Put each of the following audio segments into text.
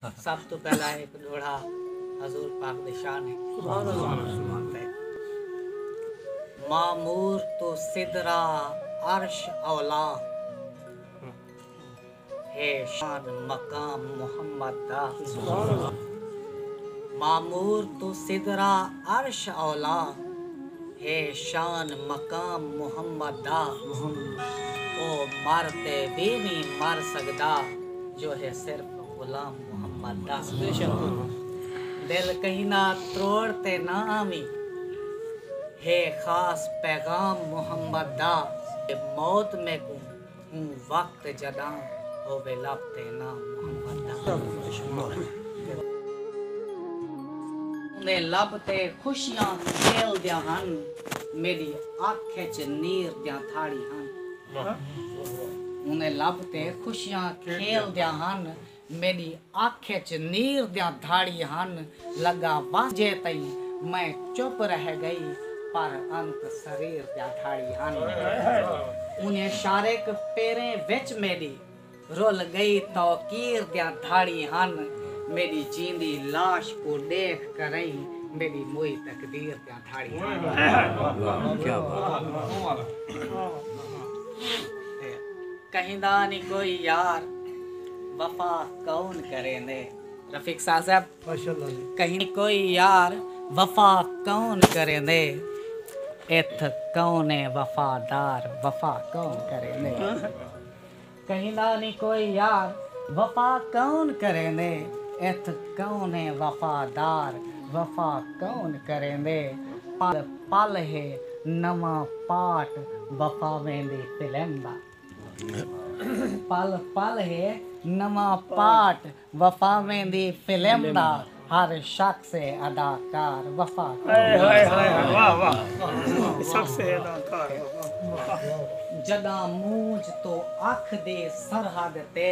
सब तो पहला एक दोड़ा हजूर पाक दे शान है। मामूर तो सिदरा अर्श औला है शान मकाम मोहम्मद दा। मामूर तो सिदरा अर्श औला है शान मकाम मोहम्मद दा। ओ मरते भी नहीं मर सकदा जो है सिर्फ गुलाम मोहम्मद दा। दिल कहीं ना तोड़ते ना आमी है खास पैगाम मोहम्मद दा। मौत में को हूँ वक्त जदा होवे लपते ना मोहम्मद दा। उन्हें लपते खुशियां खेल दिया हन मेरी आंखें च नीर दिया थाड़ी हन। उन्हें लपते खुशियां खेल दिया हन मेरी आंखें च नीर दिया थाड़ी हन। लगा वाजे तई मैं चुप रह गई पर अंत शरीर दिया ठाड़ी हन। उन्हें शारिक पेरें विच मेरी रुल गई तौकीर दिया धाड़ी हन। मेरी जींदी लाश को देख कर मेरी मोई तकदीर दिया धाड़ी हन। क्या बात। कहिंदा नहीं कोई यार वफा कौन करेंदे। रफीक साहब कहीं कोई यार वफा कौन करेंदे। इथ कौन है वफादार वफा कौन करेंदे। कहिंदा नहीं कोई यार वफा कौन करेंदे। इथ कौन है वफादार वफा कौन करेंदे। पल पल है नवा पाठ वफा वेंदी फिल्म दा। पल पल है नवा पाठ वफा वेंदी फिल्म दा। हर शख्स से अदाकार वफा जदा मूंज तो अख दे सरहद ते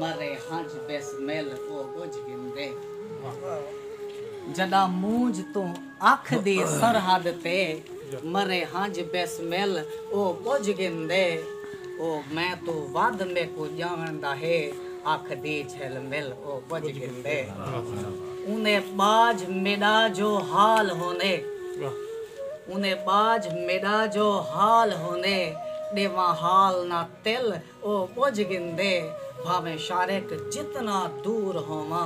मरे हंज बिस्मिल ओ बुझ गिंदे। जदा मूंज तो अख दे सरहद ते मरे हंज बिस्मिल ओ बुझ गिंदे। ओ मैं तो वद में को जानदा है अख दी झलमिल ओ बुझ गिंदे। उन्हें बाज मेरा जो हाल होने उन्हें बाज मेरा जो हाल होने देवा हाल ना तिल ओ बुझ गिंदे। भावे शारिक जितना दूर होवा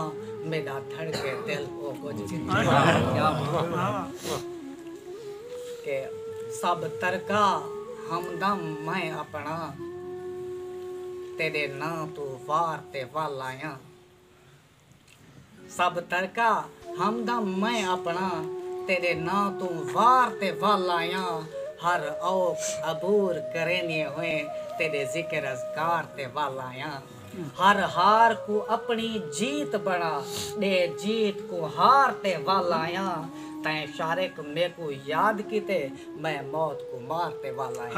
मेरा धड़के दिल ओ बुझ गिंदे। के सब तरका हमदम मैं अपना तेरे ना तू वार ते वाल आया। सब तरका हमदम मैं अपना तेरे ना तू वार ते वाल आया। हर औख अबूर करेने हुए तेरे जिक्र अज़कार ते वाल आया। हर हार को अपनी जीत बना दे जीत को हार ते वाल आया। तैं शारिक में को याद कीते मैं मौत को मारते वाला आया।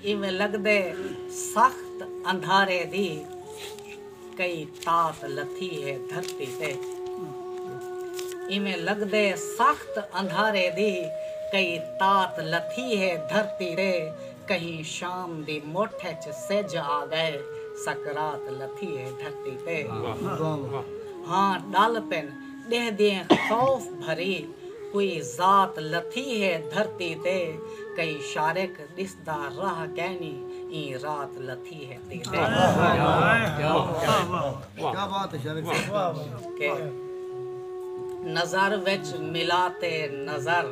इवें लगदे सख्त अंधारे दी कई तात लथी है धरती पे। इवें लगदे सख्त अंधारे दी कई तात लथी है धरती पे। कहीं शाम दी मोठे च सेज आ गए सकरात लथी है धरती पे। हाँ डाल पेन देह दे खौफ भरी कोई जात लथी है धरती ते। कई शारिक दिसदा राह कहनी ई रात लथी है तीते। क्या बात है शारिक के नजर विच मिलाते नजर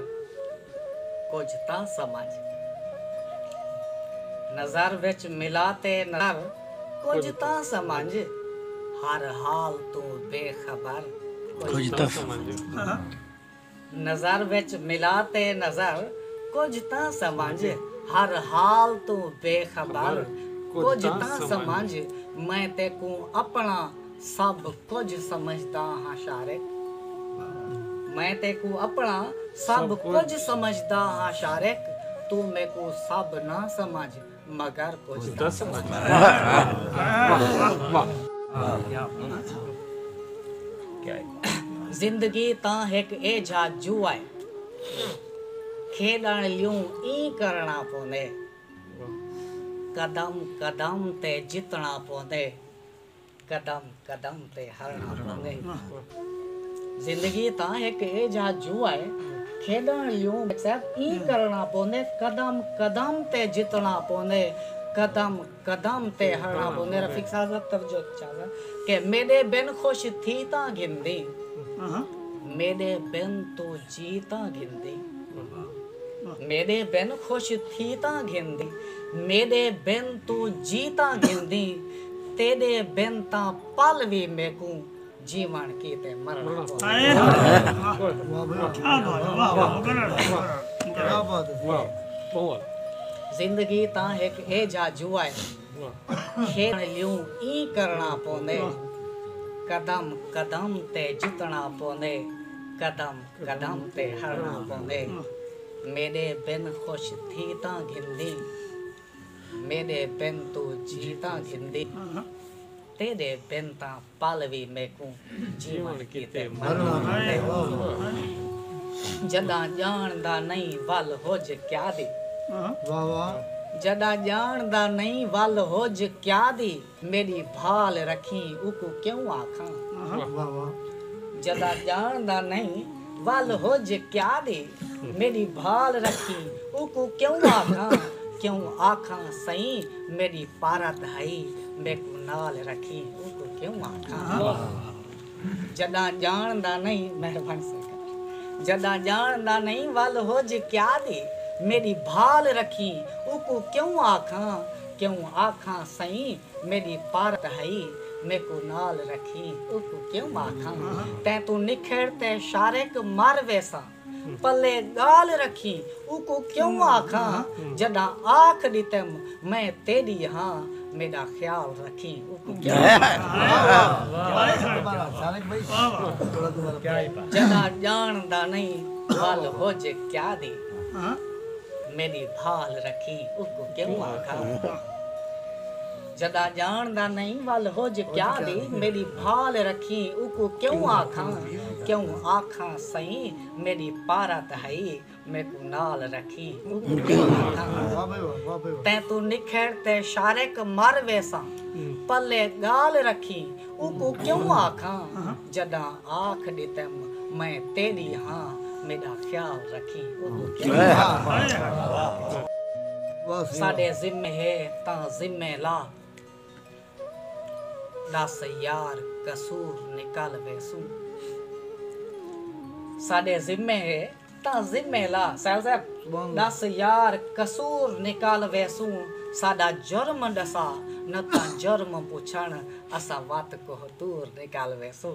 कुछ ता समझ। नजर विच मिलाते नजर कुछ ता समझ। हर हाल तू बेखबर कुछ ता समझ। नजर विच मिलाते नजर कुछ ता समझ। हर हाल तू बेखबर कुछ ता समझ। मैं ते को अपना सब कुछ समझदा हाँ शारिक। मैं ते को अपना सब कुछ समझदा हाँ शारिक। तू मेरे को सब ना समझ मगर कुछ ता समझ। जिंदगी ता एक ए जाजू है खेडण लियूं ई करना पोंदे। कदम कदम ते जितना पौंदे कदम कदम ते हरना पौंदे जिंदगी ता एक एजा जुआ है खेडण लियूं सब ई करना पौंदे कदम कदम ते जितना पौंदे कदम कदम ते हरना पौंदे रफीक साहब तवज्जो चाहा के मेरे बिन खुश थी ता गिंदी मेरे बिन तो जीता गिंदी मेरे बिन खुश थी ता गिंदी मेरे बिन तो जीता गिंदी तेरे बिन ता पल भी मेकू जीवन की ते मरण जिंदगी ता एक एजा जुआ है खेल लियूं ई करना पौंदे कदम कदम ते जितना पौंदे कदम कदम ते हरना पौंदे मेरे बिन खुश थी ता गिंदी मेरे बिन तू जीता गिंदी तेरे बिन ता पल भी मेकू जीवन की ते मरना जदा जानदा नहीं वल होज क्या दी वाह वाह जदा जानदा नहीं वल होज क्या दी मेरी भाल रखी उको क्यों आखा वाह वाह जदा जानदा नहीं वल होज क्या दी मेरी भाल रखी उको क्यों आखा सही मेरी पारत हई मेको नाल रखी उको क्यों आखा जदा जानदा नहीं मेहरबानी से जदा जानदा नहीं वल होज क्या दी मेरी भाल रखी उको क्यों आखा सही मेरी पारत हई मेको नाल रखी उको क्यों आखा तै तू निखर ते शारिक मार वैसा पल्ले गाल रखी उको क्यों आखा जदा आख दिते मैं तेरी हाँ मेरा ख्याल रखी उको क्यों जदा जानदा नहीं वाल होज क्या दी मेरी भाल रखी उको क्यों आखा जदा जानदा नहीं वल होज क्या दी मेरी भाल रखी उको क्यों आखा सही मेरी पारत हई मेको नाल रखी उको क्यों आखा तै तू निखर ते शारिक मर वैसा पल्ले गाल रखी उको क्यों आखा जदा आख दिते मैं तेरी हाँ मेरा ख्याल रखी उको क्यों साडे जिम्मे है ता जिम्मे ला दस यार कसूर निकाल वैसू साडे जिम्मे है ता जिम्मे ला साहब 10 यार कसूर निकाल वैसू साडा जुर्म दसा न ता जुर्म पुछण असा वात को दूर निकाल वैसू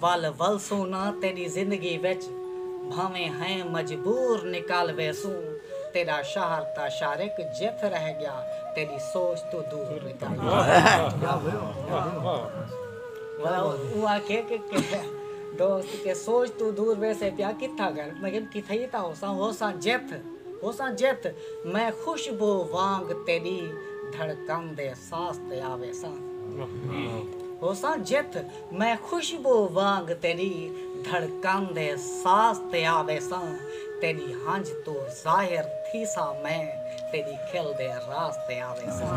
वल वलसू ना तेरी जिंदगी विच भावे हैं मजबूर निकाल वैसू तेरा शहर ता शारिक जिथ रह गया तेरी सोच तो दूर निकाल हुआ के दोस्त के सोच तो दूर वैसे प्या किथा कर मतलब किथा ही ता होसा जिथ मैं खुशबू वांग तेरी धड़कन दे सांस ते आवे सा होसा जिथ मैं खुशबू वांग तेरी धड़कन दे सांस ते आवे सा तेरी हंज तो जाहिर थी सा मैं तेरी खिल दे रास्ते आवे सा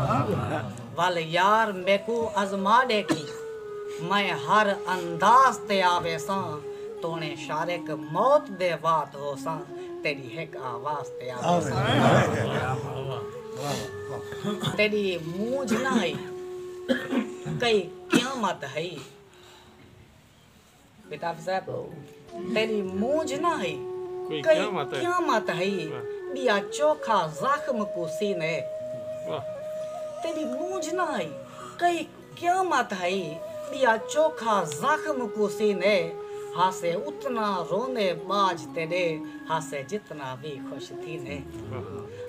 वल यार मेको अजमा देखी मैं हर अंदाज ते आवे सा तोने शारिक मौत दे बात हो सा तेरी एक आवाज ते आवे सा तेरी मूंझ ना है कई क़यामत है बेटा साहब तेरी मूंझ ना है क़यामत है दिया चोखा जख्म को सीने तेरी मूंझ ना है कई क़यामत है दिया चोखा जख्म को सीने हासे उतना रोने बाज तेरे हासे जितना भी खुश थी ने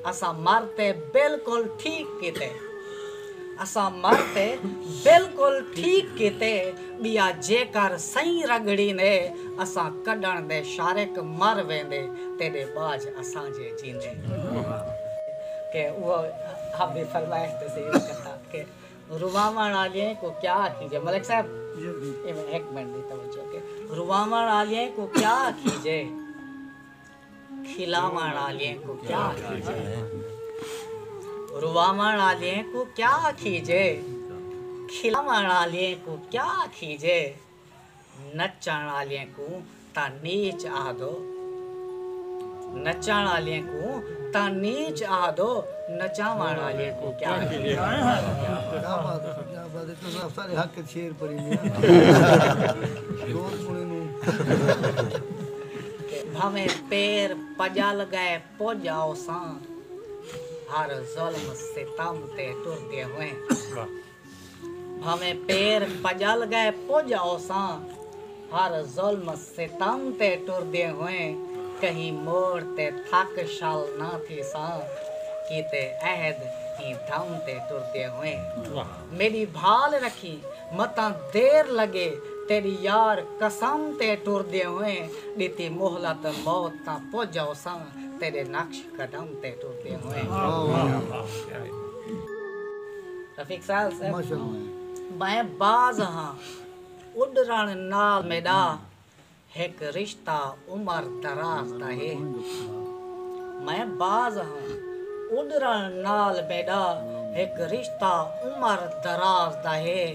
असा मरते बिल्कुल ठीक किते असा मरते बिल्कुल ठीक किते बिया जेकर सही रगड़ी ने असा कढण दे शारिक मर वेंदे तेरे बाज असा जे जींदे के वो हबे फरमाइश ते से कथा के रुवावण आलिए को क्या कीजे मलिक साहब एक मिनट दी तवज्जो के रुवावण आलिए को क्या कीजे खिलावण आलिए को क्या कीजे रुवावण आले को क्या खीजे, खिलावण आले को क्या खीजे, नचण आले को ता नीच आदो, नचण आले को ता नीच आदो, नचावण आले को क्या खीजे। क्या बात है तो सारे हक के शेर पर ही रोज मुने नु भवे पैर पजल गए पोजाओ सा, हर जुल्म सितम ते टुरदे हुए। भवे पैर पजल गए पोजाओ सा, हर जुल्म सितम ते टुरदे हुए। कहीं मोड़ ते थक शल ना थी सा, कीते अहद ही धम ते टुरदे हुए। मेरी भाल रखी मता देर लगे, तेरी यार कसम ते टुरदे हुए। नीति मोहलत मौत ता पोजाओ सा, तेरे नक्श कदम ते टुरदे हुए। रफीक साहब माशाल्लाह मैं बाज हाँ उडरण नाल मेरा, एक रिश्ता उमर दराज दा है। मैं बाज हाँ उडरण नाल मेरा, एक रिश्ता उमर दराज दा है।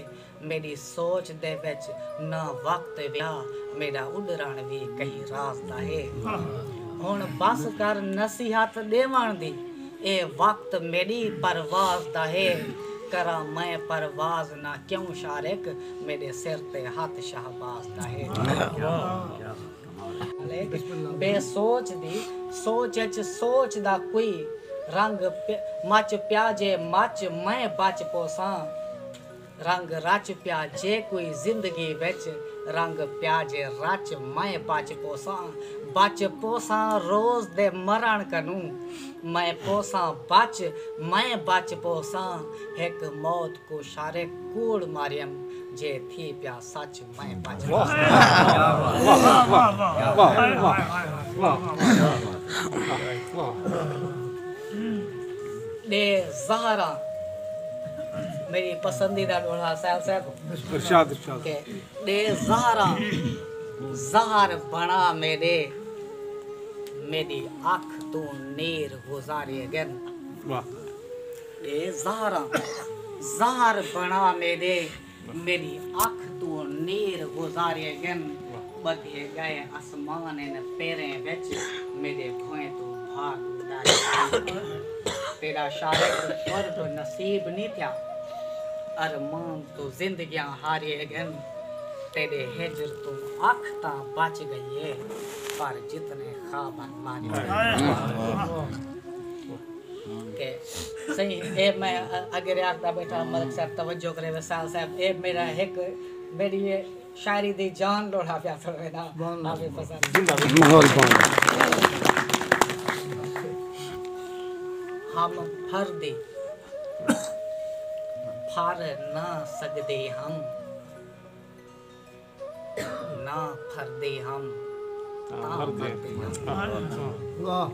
मेरी सोच दे विच ना वक्त विया, मेरा उडरण भी कहीं राज दा है। हुण बस कर नसीहत देवण दी, ए वक्त मेरी परवाज दा है। करा मैं परवाज ना क्यों शारिक, मेरे सिर ते हाथ शहबाज दा है। बेसोच दी सोच च सोच दा कोई, रंग मच प्याजे मच मैं बच पोसा। रंग रच प्या जे कोई जिंदगी विच, रंग प्याजे रच मैं बच पोसा रोज दे मरण कनू। मैं पोसा बच मैं बच पोसा, एक मौत को शारे कूड़ मारियम, जे थी प्या सच मैं बच दे ज़हरा मेरी पसंदीदा डोला साहब इरशाद इरशाद के दे ज़हरा ज़हर बना मेरे, मेरी आँख तू नीर गुजारे गन। वाह दे ज़हरा ज़हर बना मेरे, मेरी आँख तू नीर गुजारे गन। बधे गए आसमान इन पैरें विच, मेरे भोए तू भाग उड़ाए। तेरा शायद फर्द नसीब नहीं था, अरमान तो जिंदगियां हारे गन। तेरे हिजर तो अख ता बच गई है, पर जितने ख्वाब मारे के सही। ए मैं अगर यार बैठा मलिक साहब तवज्जो करे वसाल साहब, ए मेरा एक मेरी ये शायरी दी जान लोड़ा प्या थोड़े ना आपे पसंद माहौल पाऊं हम फर्दे फार ना सकदे हम, ना फर्दे हम ता मरदे हम। वाह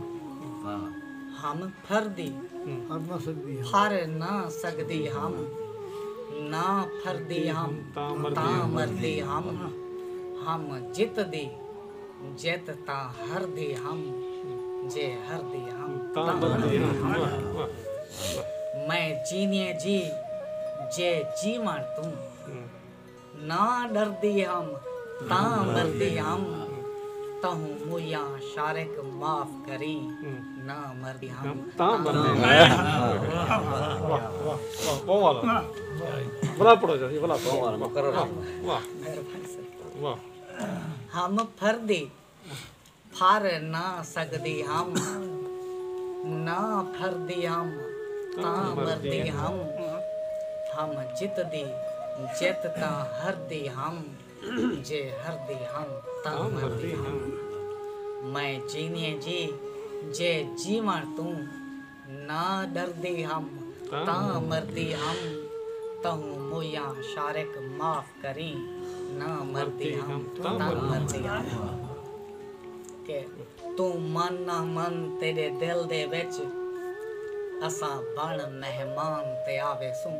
हम फर्दे हर ना सकती है फार ना सकदे हम, ना फर्दे हम ता मरदे हम। हम जित दे जित ता हर दे हम, जे हर दे हम ता मरदे हम। मैं जीने जी जे जीवन तू, ना डरदी हम ता मरदी हम। तहु मुया शारिक माफ करी, ना मरदी हम ता मरदी। बड़ा पढ़ो जी बड़ा मुकर्रर वाह वाह। हम फर्दे फार ना सकदे हम, ना फर्दे हम ता मरदी हम। हम जित दी जित ता हर दी हम, जे हर दी हम ता मरदी हम। मैं जीने जी जे जीवन तू, ना डरदी हम ता मरदी हम। तहु मुया शारिक माफ करी, ना मरदी हम ता मरदी हम। के तू मन ना मन तेरे दिल दे विच, असा बन मेहमान ते आवे सू।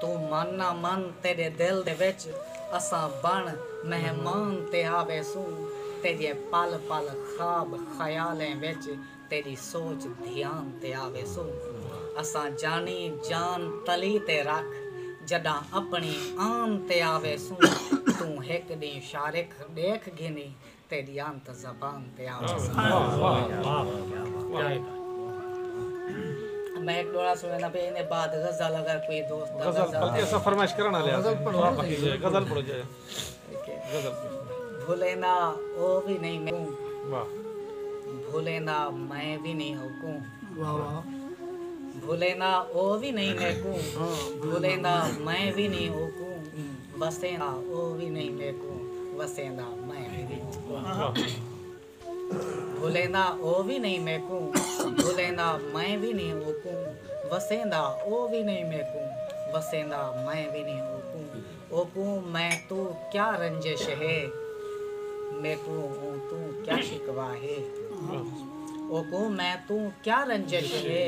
तू मन ना मन तेरे दिल दे विच, असा बन मेहमान ते आवे सू। तेरे पल पल ख्वाब ख्यालें विच, तेरी सोच ध्यान ते आवे सो असां जानी जान तली ते रख जडा अपनी आन ते आवे सो तू एक दी शारिक देख गिनी तेरी अंत जबान ते आवे सो मैं एक डोड़ा सुना पे इन्हें बाद गजल अगर कोई दोस्त गजल ऐसा फरमाइश करना ले गजल पढ़ो जाए गजल भूले ना ओ भी नहीं मैं वाह भूले ना मैं भी नहीं हूँ वाह वाह भूले ना ओ भी नहीं मैं को भूले ना मैं भी नहीं हूँ बसे ना ओ भी नहीं मैं को बसे ना मैं भी नहीं भूले ना ओ भी नहीं मैं को भूले ना मैं भी नहीं हूँ बसे ना ओ भी नहीं मैं को बसे ना मैं भी नहीं हूँ ओकू मैं तू क्या रंजिश है मैं को तू क्या शिकवा है ओको मैं तू क्या रंजिश है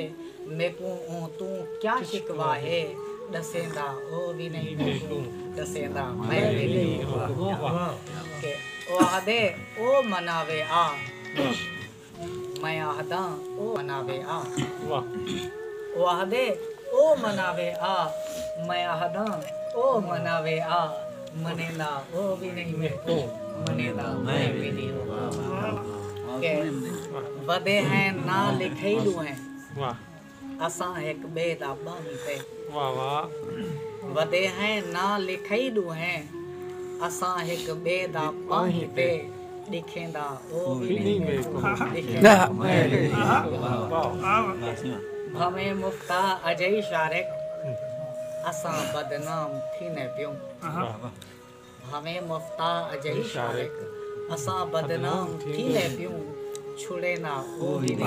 मैं को तू क्या शिकवा है दसेंदा ओ भी नहीं मैं को दसेंदा मैं भी नहीं के ओ आदे ओ मनावे आ मैं आहदा ओ मनावे आ वाह ओ आदे ओ मनावे आ मैं आहदा ओ मनावे आ मनेला ओ भी नहीं मैं को मनेला मैं भी नहीं के वदे हैं ना लिखैलू हैं वाह असां एक बे दा बाही ते वाह वाह वदे हैं ना लिखैलू हैं असां एक बे दा बाही ते दिखेंदा ओ भी नहीं मैं को दिखेंदा भमे मुफ्ता अजय शारिक असां बदनाम थी ने पियो भमे मुफ्ता अजय शारिक असां बदनाम थी ने पियो छुड़े ना ओ भी नहीं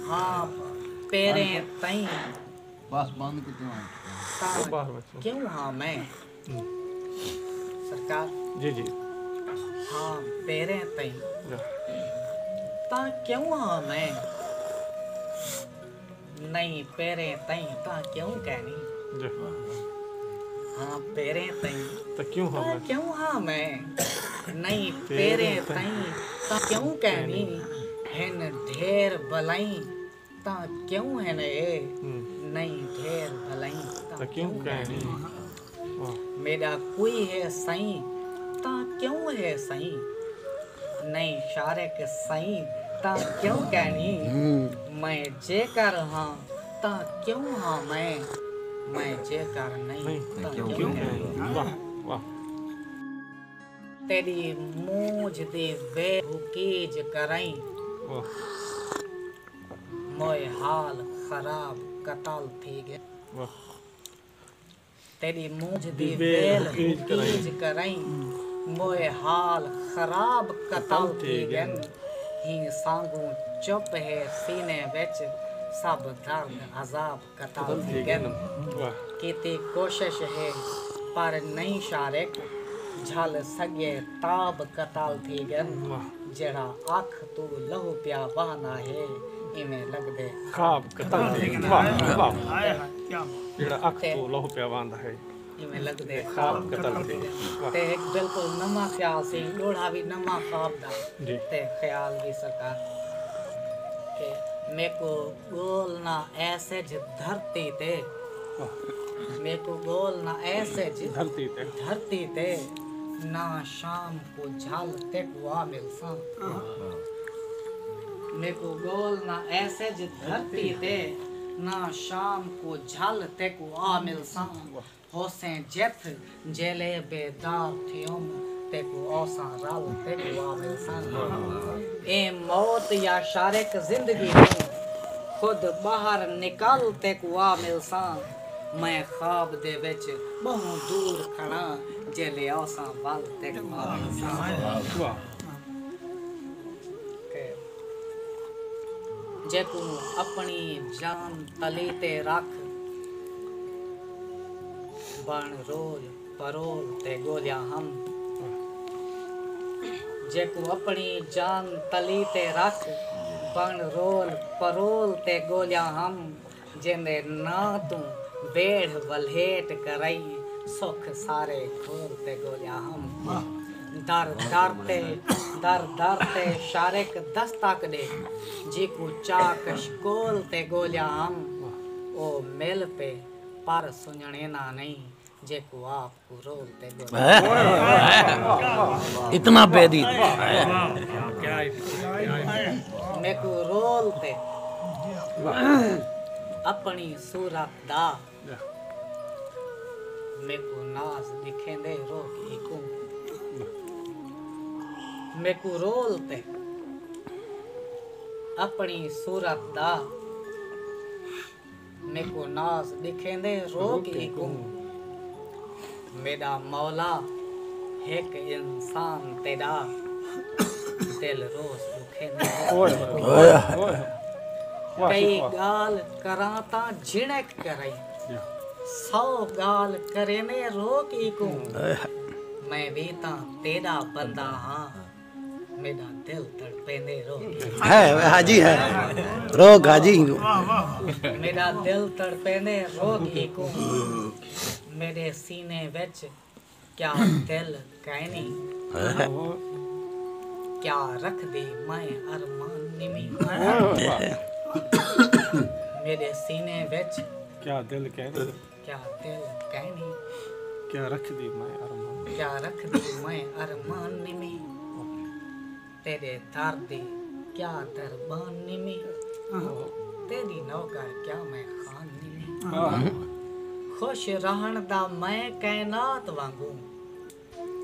हाँ पेरे तई बस बंद कितना क्यों हाँ मैं सरकार जी जी हाँ पेरे तई ता क्यों हाँ मैं नहीं पेरे तई ता क्यों कहनी हाँ पेरे तई तो क्यों ता हम क्यों हाँ मैं नहीं पेरे तई ता क्यों कहनी हैन ढेर भलाई ता क्यों है ने नहीं ढेर भलाई तो क्यों कहनी मेरा कोई है सही ता क्यों है सही नहीं शारे के सही ता क्यों कहनी मैं जे कर हाँ ता क्यों हाँ मैं जे कर नहीं ता क्यों कहनी वाह वाह तेरी मूझ दे वे हुकीज कराई वाह मोए हाल खराब कताल थी गए वाह तेरी मूझ दी वेल हुकीज कराई मोए हाल खराब कताल थी गन ही सांगू चुप है सीने विच सब दर्द अजाब कताल थी गन वाह कीती कोशिश है पर नहीं शारिक झल सगे ताब कताल थी गन जड़ा अख तू लहू प्या बहाना है इमें लग दे खाब कतल वाह वाह जेड़ा अख तो लहू पिया वांदा है इमें लग दे खाब कतल ते एक बिल्कुल नमा ख्याल से लोढ़ा भी नमा ख्वाब दा जी ते ख्याल भी सरकार के मेरे को गोल ना ऐसे ज धरती ते मेरे को गोल ना ऐसे ज धरती ते ना शाम को झल ते कुआ मिलसा मेरे को गोल ना ऐसे ज धरती ते ना शाम को झल ते कुआ मिलसा होसे जेथ जेले बेदार थियोम ते को औसा रल ते कुआ मिलसा ए मौत या शारिक जिंदगी में खुद बाहर निकल ते कुआ मिलसा मैं ख्वाब दे विच बहु दूर खड़ा जेले औसा वल ते कुआ मिलसा जेको अपनी जान तली ते रख बण रोल परोल ते गोलिया हम जेको अपनी जान तली ते रख बण रोल परोल ते गोलिया हम जिंदे ना तू बेढ़ वलहेट करई सुख सारे खोलते गोलिया हम दर दर ते शारिक दस्तक दे जीकू चाकश कोलते गोलिया हम ओ मिल पे पर सुनने ना नहीं जेको आपको रोलते इतना बेदी मेको रोलते अपनी सूरत दा मेको नाज दिखेंदे रोकी को मेको रोलते अपनी सूरत दा मेको नाज दिखेंदे रोकी को मेरा मौला एक इंसान तेरा दिल रोज दुखेंदे कई गाल कराता झिड़क करई 100 गाल करे ने रोक इको मैं भी ता तेरा बंदा हाँ मेरा दिल तड़पे ने रोक है हाजी है रोक हाजी मेरा दिल तड़पे ने रोक इको मेरे सीने विच क्या दिल कहनी क्या रख दे मैं अरमान निमी मेरे सीने विच क्या दिल कहने क्या दिल कहनी क्या रख दी मैं अरमान क्या रख दी मैं अरमान में तेरे दर्द क्या दरबान में तेरी नौकर क्या मैं खान में खुश रहन दा मैं कैनात वांगू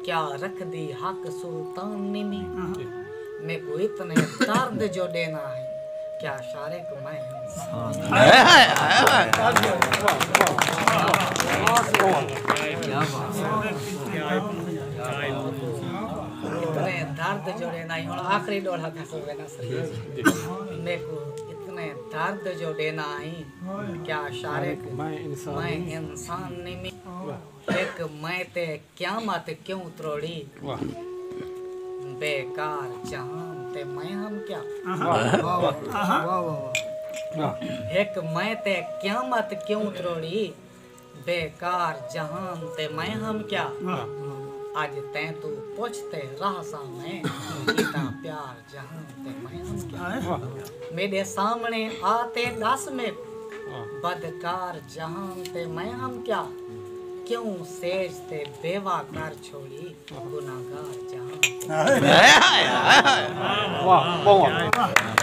क्या रख दी हक सुल्तान में मैं को इतने दर्द जो देना है क्या शारे को मैं इतने दर्द जोड़े नहीं और आखिरी डोला कैसे देना सही मेरे को इतने दर्द जो देना ही क्या शारे को मैं इंसान नहीं एक मैं ते क़यामत क्यों त्रोड़ी बेकार जहान ते मैं हम क्या एक मैं ते क़यामत क्यों त्रोड़ी बेकार जहान ते मैं हम क्या आज तैं तू पूछते रहा सा मैं कितना प्यार जहान ते मैं हम क्या मेरे सामने आते दस में बदकार जहान ते मैं हम क्या क्यों सेज ते बेवा कर छोड़ी गुनाहगार जहां वाह वाह